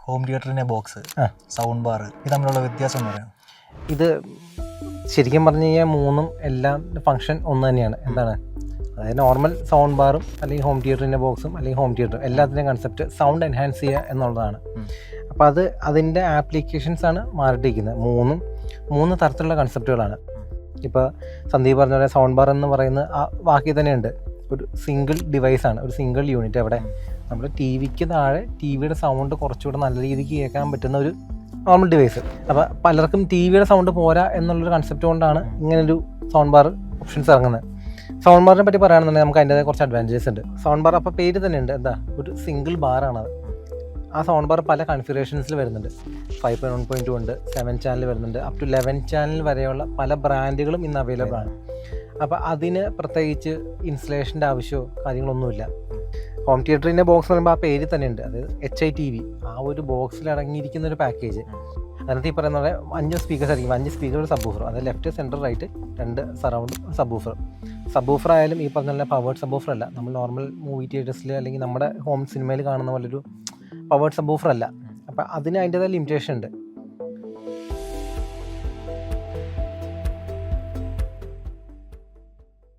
Home തിയേറ്ററിൻ്റെ box, sound bar, ഇത് തമ്മിലുള്ള വ്യത്യാസം എന്ന് പറയാം? ഇത് ശരിക്കും പറഞ്ഞു കഴിഞ്ഞാൽ മൂന്നും എല്ലാം ഫങ്ഷൻ ഒന്ന് തന്നെയാണ്. എന്താണ്, അതായത് നോർമൽ സൗണ്ട് ബാറും അല്ലെങ്കിൽ ഹോം തിയേറ്ററിൻ്റെ ബോക്സും അല്ലെങ്കിൽ ഹോം തിയേറ്ററും എല്ലാത്തിൻ്റെയും കൺസെപ്റ്റ് സൗണ്ട് എൻഹാൻസ് ചെയ്യുക എന്നുള്ളതാണ്. അപ്പോൾ അതിൻ്റെ ആപ്ലിക്കേഷൻസാണ് മാറിയിട്ടിരിക്കുന്നത്. മൂന്ന് തരത്തിലുള്ള കൺസെപ്റ്റുകളാണ്. ഇപ്പോൾ സന്ദീപ് പറഞ്ഞ പോലെ സൗണ്ട് ബാർ എന്ന് പറയുന്ന ആ വാക്കിൽ തന്നെയുണ്ട്, ഒരു സിംഗിൾ ഡിവൈസാണ്, ഒരു സിംഗിൾ യൂണിറ്റ്. അവിടെ നമ്മുടെ ടി വിക്ക് താഴെ ടി വിയുടെ സൗണ്ട് കുറച്ചുകൂടെ നല്ല രീതിക്ക് കേൾക്കാൻ പറ്റുന്ന ഒരു നോർമൽ ഡിവൈസ്. അപ്പോൾ പലർക്കും ടി വിയുടെ സൗണ്ട് പോരാ എന്നുള്ളൊരു കൺസെപ്റ്റ് കൊണ്ടാണ് ഇങ്ങനൊരു സൗണ്ട് ബാർ ഓപ്ഷൻസ് ഇറങ്ങുന്നത്. സൗണ്ട് ബാറിനെ പറ്റി പറയുകയാണെന്നുണ്ടെങ്കിൽ നമുക്ക് അതിൻ്റെതായ കുറച്ച് അഡ്വാൻറ്റേജസ് ഉണ്ട്. സൗണ്ട് ബാർ അപ്പോൾ പേര് തന്നെ ഉണ്ട്, എന്താ, ഒരു സിംഗിൾ ബാറാണത്. ആ സൗണ്ട് ബാർ പല കൺഫിഗറേഷൻസിൽ വരുന്നുണ്ട്. 5.1.2 ഉണ്ട്, 7 ചാനൽ വരുന്നുണ്ട്, അപ് ടു 11 ചാനൽ വരെയുള്ള പല ബ്രാൻഡുകളും ഇന്ന് അവൈലബിൾ ആണ്. അപ്പോൾ അതിന് പ്രത്യേകിച്ച് ഇൻസ്റ്റലേഷൻ്റെ ആവശ്യമോ കാര്യങ്ങളൊന്നുമില്ല. ഹോം തിയേറ്ററിൻ്റെ ബോക്സ് എന്ന് പറയുമ്പോൾ ആ പേര് തന്നെ ഉണ്ട്, അതായത് HITV, ആ ഒരു ബോക്സിൽ അടങ്ങിയിരിക്കുന്ന ഒരു പാക്കേജ്. അതിനകത്ത് ഈ പറയുന്ന പോലെ 5 സ്പീക്കേഴ്സ് ആയിരിക്കും, 5 സ്പീക്കർ, ഒരു സബ് വൂഫർ, അതായത് left, centre, right 2 surround subwoofer. Subwoofer ആയാലും ഈ പറഞ്ഞ പോലെ പവേർഡ് സബ് വൂഫർ അല്ല, നമ്മൾ നോർമൽ മൂവി തിയേറ്റേഴ്സിൽ അല്ലെങ്കിൽ നമ്മുടെ ഹോം സിനിമയിൽ കാണുന്ന പോലൊരു പവേർഡ് സബ് വൂഫർ അല്ല. അപ്പോൾ അതിന് അതിൻ്റെതായ ലിമിറ്റേഷൻ ഉണ്ട്.